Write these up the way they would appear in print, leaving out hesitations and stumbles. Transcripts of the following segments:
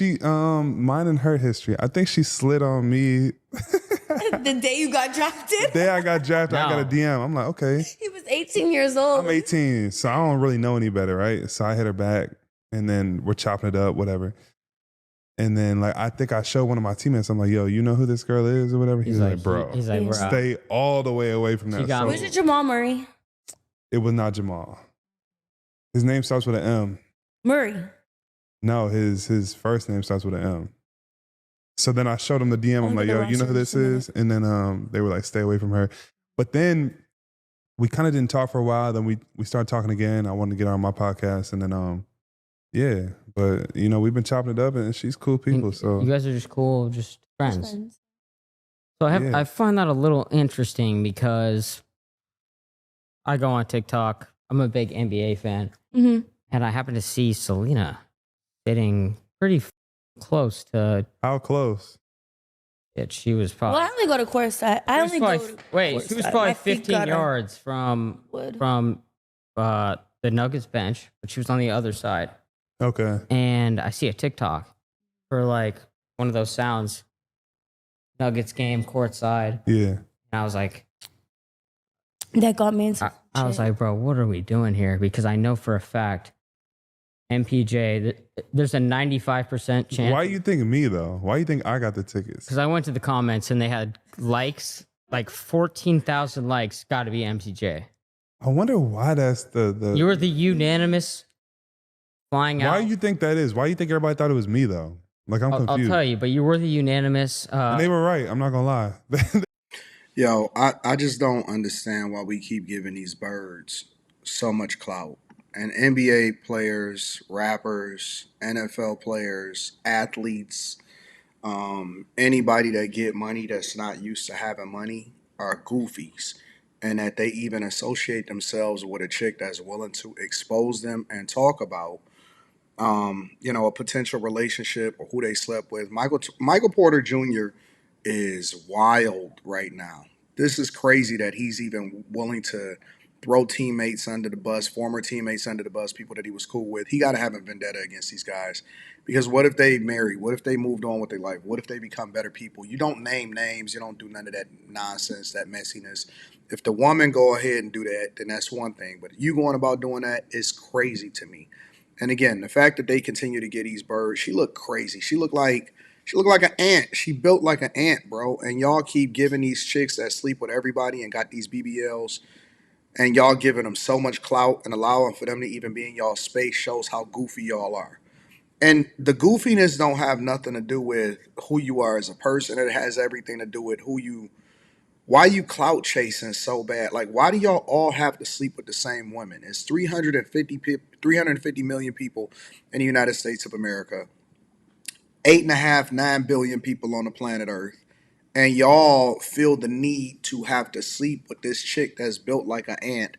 she mine and her history. I think she slid on me. The day you got drafted? The day I got drafted, I got a DM. I'm like, okay. He was 18 years old. I'm 18, so I don't really know any better, right? So I hit her back, and then we're chopping it up, whatever. And then, like, I think I showed one of my teammates. I'm like, yo, you know who this girl is or whatever? He's like, bro. He's like, stay all the way away from that. So, was it Jamal Murray? It was not Jamal. His name starts with an M. Murray. No, his first name starts with an M. So then I showed him the DM. I'm like, yo, you know who this is? And then they were like, stay away from her. But then we kind of didn't talk for a while. Then we started talking again. I wanted to get her on my podcast. And then, yeah. But, you know, we've been chopping it up, and she's cool people. So you guys are just cool, just friends. So I find that a little interesting because I go on TikTok. I'm a big NBA fan. Mm-hmm. And I happen to see Celina sitting pretty close to... How close? She was probably... Well, I only go to courtside. She was probably 15 yards from the Nuggets bench, but she was on the other side. Okay. And I see a TikTok for like one of those sounds, Nuggets game courtside. Yeah. And I was like... That got me into... I was like, bro, what are we doing here? Because I know for a fact, MPJ, there's a 95% chance. Why you think me, though? Why you think I got the tickets? Because I went to the comments and they had likes, like 14,000 likes, got to be MPJ. I wonder why that's the... You were the unanimous flying out. Why do you think that is? Why do you think everybody thought it was me, though? Like, I'm confused. I'll tell you, but you were the unanimous... and they were right. I'm not going to lie. Yo, I just don't understand why we keep giving these birds so much clout. And NBA players, rappers, NFL players, athletes, anybody that get money that's not used to having money are goofies. And that they even associate themselves with a chick that's willing to expose them and talk about, a potential relationship or who they slept with. Michael Porter Jr. is wild right now. This is crazy that he's even willing to throw teammates under the bus, former teammates under the bus, people that he was cool with. He got to have a vendetta against these guys. Because what if they marry? What if they moved on with their life? What if they become better people? You don't name names. You don't do none of that nonsense, that messiness. If the woman go ahead and do that, then that's one thing. But you going about doing that is crazy to me. And again, the fact that they continue to get these birds, she looked crazy. She looked like an ant. She built like an ant, bro. And y'all keep giving these chicks that sleep with everybody and got these BBLs, and y'all giving them so much clout and allowing for them to even be in y'all space shows how goofy y'all are. And the goofiness don't have nothing to do with who you are as a person. It has everything to do with why you clout chasing so bad. Like, why do y'all all have to sleep with the same women? It's 350 million people in the United States of America. 8.5, 9 billion people on the planet Earth. And y'all feel the need to have to sleep with this chick that's built like an ant,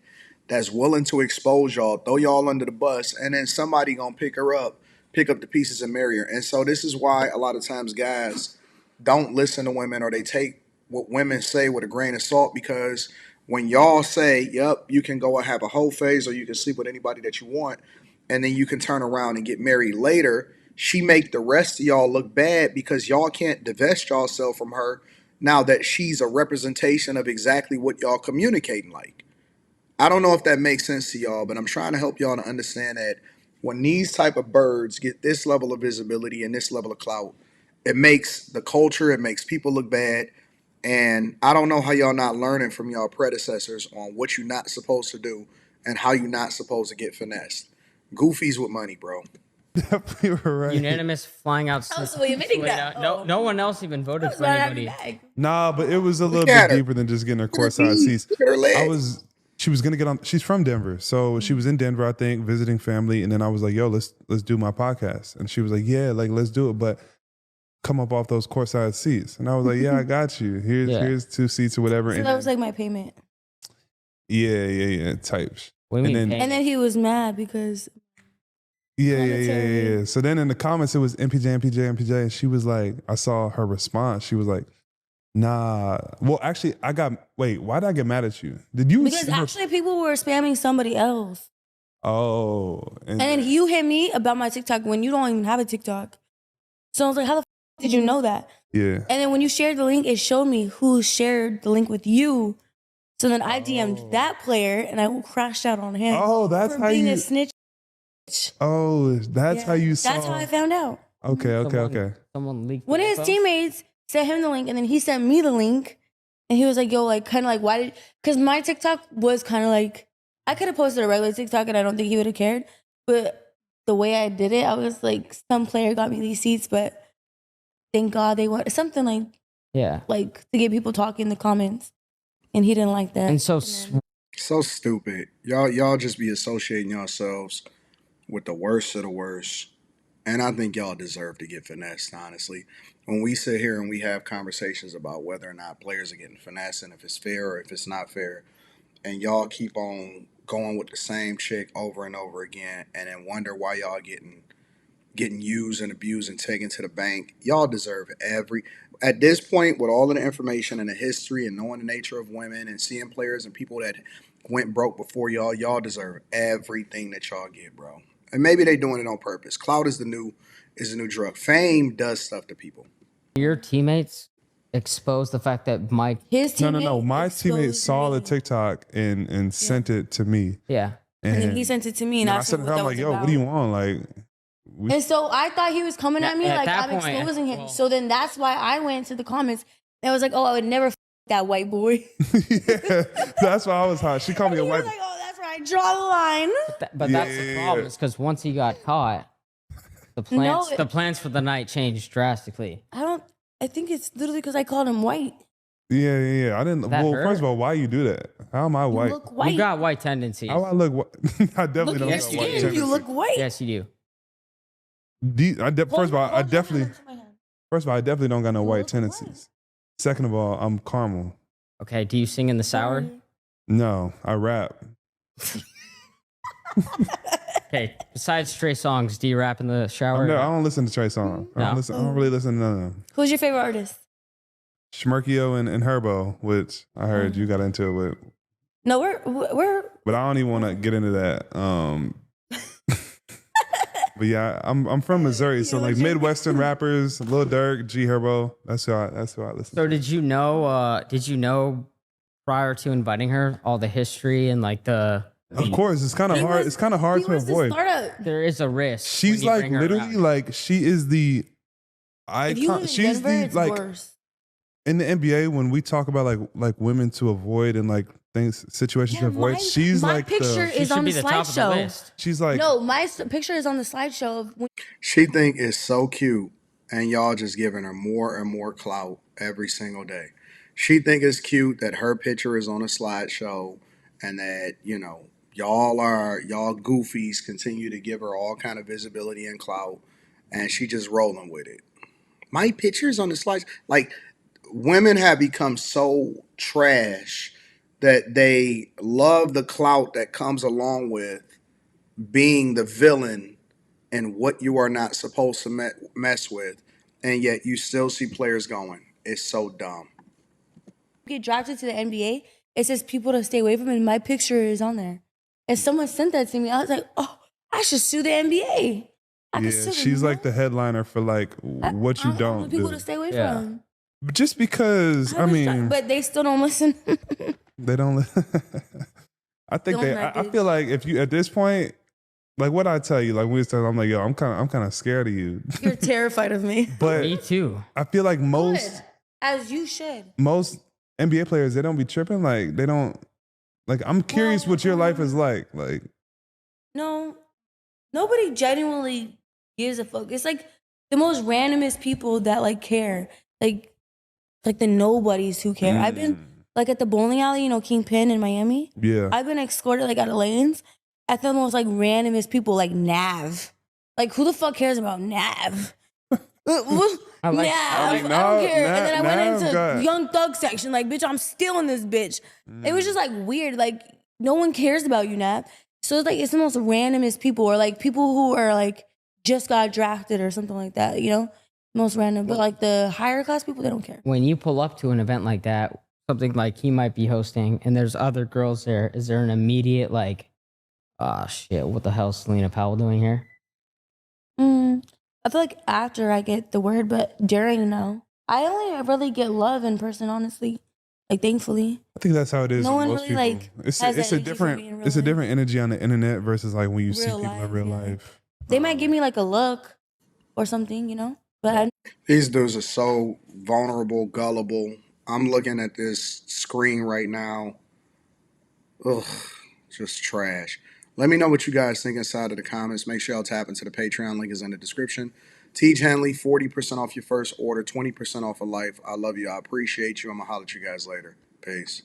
that's willing to expose y'all, throw y'all under the bus, and then somebody gonna pick up the pieces and marry her. And so this is why a lot of times guys don't listen to women, or they take what women say with a grain of salt, because when y'all say, yep, you can go and have a whole phase, or you can sleep with anybody that you want, and then you can turn around and get married later, she make the rest of y'all look bad because y'all can't divest yourself from her now that she's a representation of exactly what y'all communicating like. I don't know if that makes sense to y'all, but I'm trying to help y'all to understand that when these type of birds get this level of visibility and this level of clout, it makes the culture, it makes people look bad. And I don't know how y'all not learning from y'all predecessors on what you're not supposed to do and how you're not supposed to get finessed. Goofies with money, bro. Definitely were right. Unanimous flying out. So you're admitting that? No one else even voted for anybody. Nah, but it was a little bit deeper than just getting her courtside seats. She was gonna get on. She's from Denver, so she was in Denver, I think, visiting family. And then I was like, "Yo, let's do my podcast." And she was like, "Yeah, like let's do it, but come up off those courtside seats." And I was like, "Yeah, I got you. Here's 2 seats or whatever." So that was like my payment. Yeah, types. And then he was mad because. Yeah. So then in the comments, it was MPJ. And she was like, I saw her response. She was like, nah. Well, actually, why did I get mad at you? Did you? Because actually people were spamming somebody else. Oh. And then you hit me about my TikTok when you don't even have a TikTok. So I was like, how the did you know that? Yeah. And then when you shared the link, it showed me who shared the link with you. So then I DM'd that player and I crashed out on him. Oh, that's for how being you. a snitch. Oh, that's how you saw. That's how I found out. Okay. Someone leaked. One of his teammates sent him the link, and then he sent me the link, and he was like, "Yo, like, kind of like, why did?" Because my TikTok was kind of like, I could have posted a regular TikTok, and I don't think he would have cared. But the way I did it, I was like, some player got me these seats, but thank God they want something like to get people talking in the comments, and he didn't like that. And so stupid. Y'all just be associating yourselves with the worst of the worst. And I think y'all deserve to get finessed, honestly. When we sit here and we have conversations about whether or not players are getting finessed and if it's fair or if it's not fair, and y'all keep on going with the same chick over and over again and then wonder why y'all getting used and abused and taken to the bank, y'all deserve at this point, with all of the information and the history and knowing the nature of women and seeing players and people that went broke before y'all deserve everything that y'all get, bro. And maybe they doing it on purpose. Clout is the new drug. Fame does stuff to people. Your teammates exposed the fact that Mike. His teammate No. My teammate saw the TikTok and sent it to me. Yeah. And then he sent it to me, and I said, "I'm like, yo, what do you want?" Like, and so I thought he was coming at me like I'm exposing him. So then that's why I went to the comments and I was like, "Oh, I would never that white boy." Yeah, that's why I was hot. She called me a white. Like, oh, that's right. Draw the line. But that's the problem, is because once he got caught, the plans for the night changed drastically. I think it's literally because I called him white. Yeah. I didn't. Well, first of all, why you do that? How am I white? You look white. You got white tendencies. How I look? I definitely don't at got your white skin. tendencies. You look white. Yes, you do. First of all, I definitely don't got no white tendencies. Second of all, I'm caramel. Okay, do you sing in the shower? No, I rap. Okay, besides Trey songs, do you rap in the shower? No, I don't listen to Trey Songz. I don't really listen to none of them. Who's your favorite artist? Schmirkio and Herbo, which I heard you got into it with. No, we're. But I don't even want to get into that. But yeah, I'm from Missouri, so like Midwestern rappers, Lil Durk, G Herbo. That's who I listen. So did you know prior to inviting her all the history and like the? Of course, it's kind of hard. It's kind of hard to avoid. There is a risk. She's like literally like she is the icon. She's the like worse. In the NBA when we talk about like women to avoid and like situations to avoid. She's my like picture is on the slideshow. She's like no, my picture is on the slideshow. She think it's so cute, and y'all just giving her more and more clout every single day. She think it's cute that her picture is on a slideshow, and that y'all goofies continue to give her all kind of visibility and clout, and she just rolling with it. My picture's on the slides. Like, women have become so trash that they love the clout that comes along with being the villain and what you are not supposed to mess with, and yet you still see players going, it's so dumb. Get drafted to the NBA, it says people to stay away from it, and my picture is on there. And someone sent that to me. I was like, oh, I should sue the NBA. She's like the headliner for like what you don't do. People to stay away from. Just because, but they still don't listen. They don't listen. I think I feel like if you at this point, like what I tell you, like when we started, I'm like, yo, I'm kind of scared of you. You're terrified of me. But me too. I feel like as you should. Most NBA players, they don't be tripping. Like they don't. Like I'm curious what your life is like. Like no, nobody genuinely gives a fuck. It's like the most randomest people that like care. Like the nobodies who care. I've been like at the bowling alley, Kingpin in Miami. Yeah. I've been escorted like out of lanes at the most like randomest people, like Nav. Like who the fuck cares about Nav? Nav. I don't care. And then I went into Young Thug section. Like, bitch, I'm still in this bitch. It was just like weird. Like no one cares about you, Nav. So it's like it's the most randomest people, or like people who are like just got drafted or something like that. Most random, but like the higher class people, they don't care. When you pull up to an event like that, something like he might be hosting, and there's other girls there, is there an immediate like, oh shit, what the hell is Celina Powell doing here? I feel like after I get the word, but during, no. I only really get love in person, honestly. Like, thankfully. I think that's how it is No with one most really, people. like, It's has a energy for me in real life. different energy on the internet versus like when you see Real people in life, real yeah. life. They might give me like a look or something, you know? But These dudes are so vulnerable, gullible. I'm looking at this screen right now. Ugh, just trash. Let me know what you guys think inside of the comments. Make sure y'all tap into the Patreon. Link is in the description. Teach Henley, 40% off your first order, 20% off of life. I love you. I appreciate you. I'm going to holler at you guys later. Peace.